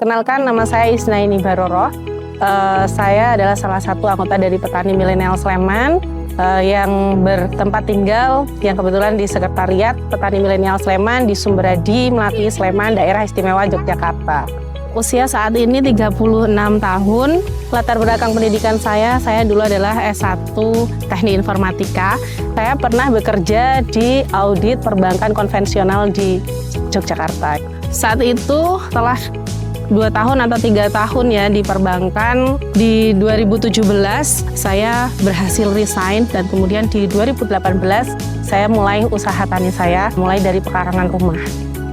Perkenalkan, nama saya Isnaini Baroro. Saya adalah salah satu anggota dari Petani Milenial Sleman yang bertempat tinggal yang kebetulan di Sekretariat Petani Milenial Sleman di Sumberadi, Melati, Sleman, Daerah Istimewa Yogyakarta. Usia saat ini 36 tahun. Latar belakang pendidikan saya dulu adalah S1 Teknik Informatika. Saya pernah bekerja di audit perbankan konvensional di Yogyakarta. Saat itu setelah 2 tahun atau 3 tahun ya di perbankan, di 2017 saya berhasil resign dan kemudian di 2018 saya mulai usaha tani saya, mulai dari pekarangan rumah.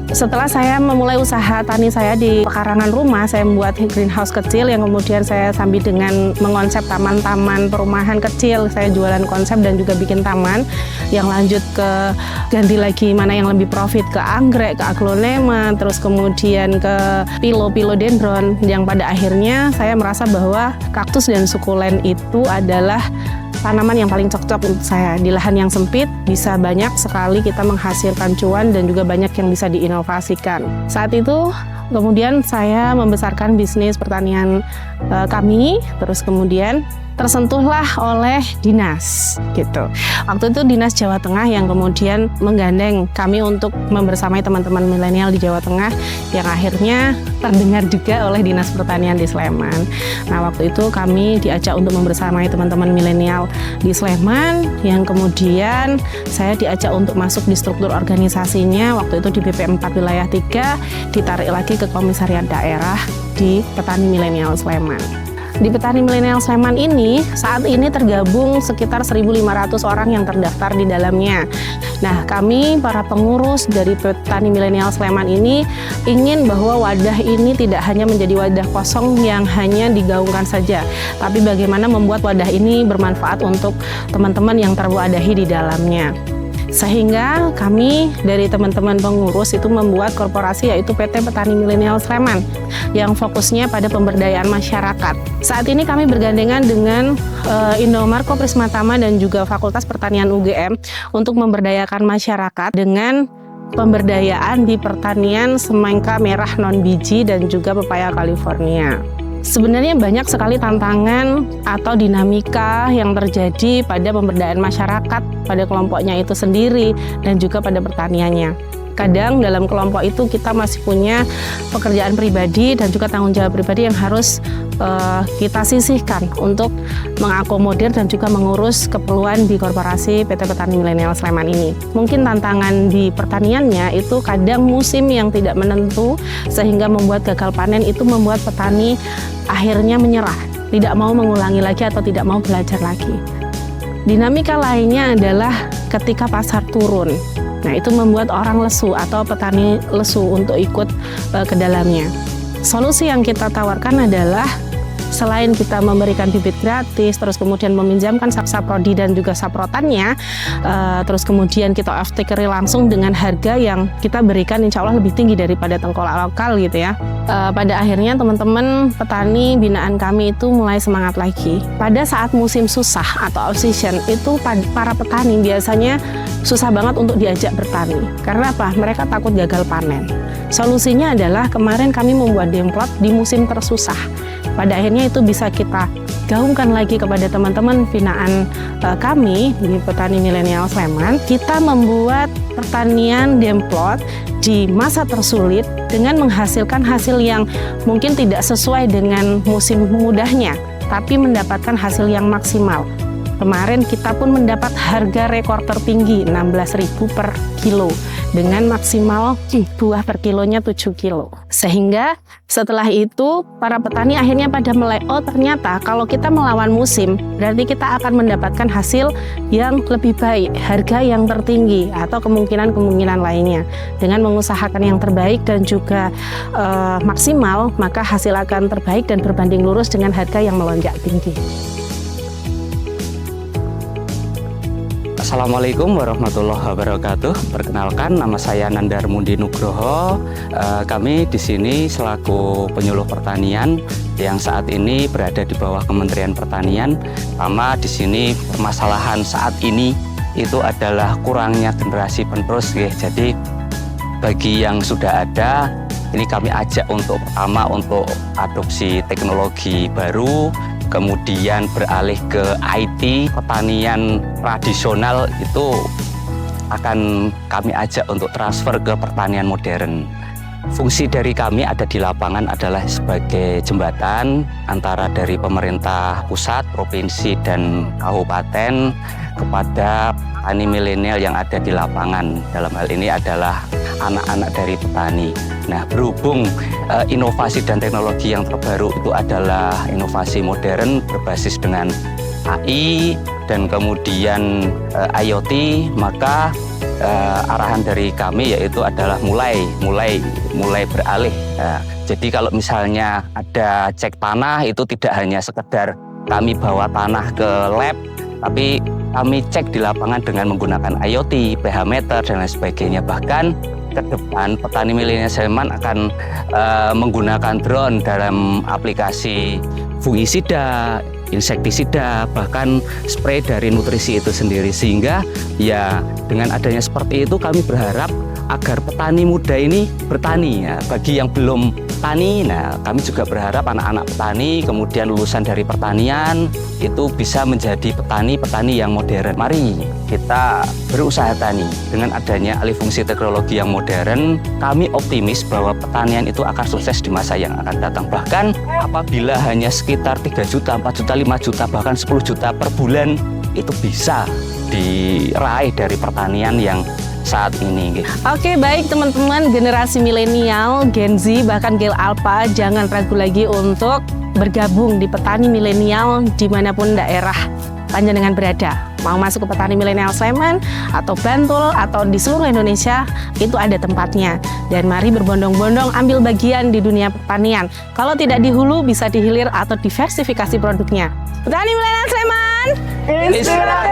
Setelah saya memulai usaha tani saya di pekarangan rumah, saya membuat greenhouse kecil yang kemudian saya sambil dengan mengonsep taman-taman perumahan kecil. Saya jualan konsep dan juga bikin taman yang lanjut ke ganti lagi mana yang lebih profit, ke anggrek, ke aglonema, terus kemudian ke philodendron, yang pada akhirnya saya merasa bahwa kaktus dan sukulen itu adalah tanaman yang paling cocok untuk saya. Di lahan yang sempit bisa banyak sekali kita menghasilkan cuan dan juga banyak yang bisa diinovasikan. Saat itu kemudian saya membesarkan bisnis pertanian kami, terus kemudian tersentuhlah oleh dinas gitu. Waktu itu Dinas Jawa Tengah yang kemudian menggandeng kami untuk membersamai teman-teman milenial di Jawa Tengah yang akhirnya terdengar juga oleh Dinas Pertanian di Sleman. Nah, waktu itu kami diajak untuk membersamai teman-teman milenial di Sleman yang kemudian saya diajak untuk masuk di struktur organisasinya. Waktu itu di BP4 Wilayah 3 ditarik lagi ke Komisariat Daerah di Petani Milenial Sleman. Di Petani Milenial Sleman ini, saat ini tergabung sekitar 1.500 orang yang terdaftar di dalamnya. Nah, kami para pengurus dari Petani Milenial Sleman ini ingin bahwa wadah ini tidak hanya menjadi wadah kosong yang hanya digaungkan saja, tapi bagaimana membuat wadah ini bermanfaat untuk teman-teman yang terwadahi di dalamnya. Sehingga kami dari teman-teman pengurus itu membuat korporasi yaitu PT Petani Milenial Sleman yang fokusnya pada pemberdayaan masyarakat. Saat ini kami bergandengan dengan Indomarko Prismatama dan juga Fakultas Pertanian UGM untuk memberdayakan masyarakat dengan pemberdayaan di pertanian semangka merah non biji dan juga pepaya California. Sebenarnya banyak sekali tantangan atau dinamika yang terjadi pada pemberdayaan masyarakat pada kelompoknya itu sendiri dan juga pada pertaniannya. Kadang dalam kelompok itu kita masih punya pekerjaan pribadi dan juga tanggung jawab pribadi yang harus kita sisihkan untuk mengakomodir dan juga mengurus keperluan di korporasi PT Petani Milenial Sleman ini. Mungkin tantangan di pertaniannya itu kadang musim yang tidak menentu sehingga membuat gagal panen itu membuat petani akhirnya menyerah, tidak mau mengulangi lagi atau tidak mau belajar lagi. Dinamika lainnya adalah ketika pasar turun. Nah, itu membuat orang lesu atau petani lesu untuk ikut ke dalamnya. Solusi yang kita tawarkan adalah selain kita memberikan bibit gratis, terus kemudian meminjamkan saprodi dan juga saprotannya, terus kemudian kita off-takeri langsung dengan harga yang kita berikan insya Allah lebih tinggi daripada tengkolak lokal gitu ya. Pada akhirnya teman-teman petani binaan kami itu mulai semangat lagi. Pada saat musim susah atau off-season itu para petani biasanya susah banget untuk diajak bertani. Karena apa? Mereka takut gagal panen. Solusinya adalah kemarin kami membuat demplot di musim tersusah. Pada akhirnya itu bisa kita gaungkan lagi kepada teman-teman binaan kami di Petani Milenial Sleman. Kita membuat pertanian demplot di masa tersulit dengan menghasilkan hasil yang mungkin tidak sesuai dengan musim mudahnya, tapi mendapatkan hasil yang maksimal. Kemarin kita pun mendapat harga rekor tertinggi 16.000 per kilo dengan maksimal buah per kilonya 7 kilo. Sehingga setelah itu para petani akhirnya pada mulai, oh ternyata kalau kita melawan musim berarti kita akan mendapatkan hasil yang lebih baik, harga yang tertinggi atau kemungkinan-kemungkinan lainnya. Dengan mengusahakan yang terbaik dan juga maksimal, maka hasil akan terbaik dan berbanding lurus dengan harga yang melonjak tinggi. Assalamualaikum warahmatullahi wabarakatuh. Perkenalkan, nama saya Nandar Mundi Nugroho. Kami di sini selaku penyuluh pertanian yang saat ini berada di bawah Kementerian Pertanian. Pertama di sini permasalahan saat ini itu adalah kurangnya generasi penerus, ya. Jadi bagi yang sudah ada Ini kami ajak untuk pertama untuk adopsi teknologi baru, kemudian beralih ke IT, pertanian tradisional itu akan kami ajak untuk transfer ke pertanian modern. Fungsi dari kami ada di lapangan adalah sebagai jembatan antara dari pemerintah pusat, provinsi, dan kabupaten kepada petani milenial yang ada di lapangan. Dalam hal ini adalah anak-anak dari petani. Nah, berhubung inovasi dan teknologi yang terbaru itu adalah inovasi modern berbasis dengan AI dan kemudian IoT, maka arahan dari kami yaitu adalah mulai beralih. Jadi kalau misalnya ada cek tanah itu tidak hanya sekedar kami bawa tanah ke lab, tapi kami cek di lapangan dengan menggunakan IoT, pH meter dan lain sebagainya. Bahkan ke depan petani milenial Sleman akan menggunakan drone dalam aplikasi fungisida, insektisida, bahkan spray dari nutrisi itu sendiri. Sehingga ya dengan adanya seperti itu kami berharap agar petani muda ini bertani. Ya, bagi yang belum tani, nah kami juga berharap anak-anak petani kemudian lulusan dari pertanian itu bisa menjadi petani yang modern. Mari kita berusaha tani. Dengan adanya alih fungsi teknologi yang modern, kami optimis bahwa pertanian itu akan sukses di masa yang akan datang. Bahkan apabila hanya sekitar 3 juta, 4 juta, 5 juta, bahkan 10 juta per bulan, itu bisa diraih dari pertanian yang saat ini. Oke, baik teman-teman, generasi milenial, Gen Z, bahkan Gen Alpha, jangan ragu lagi untuk bergabung di petani milenial dimanapun daerah panjenengan berada. Mau masuk ke petani milenial Sleman atau Bantul atau di seluruh Indonesia, itu ada tempatnya. Dan mari berbondong-bondong ambil bagian di dunia pertanian. Kalau tidak di hulu, bisa di hilir atau diversifikasi produknya. Petani milenial Sleman, inspirasi.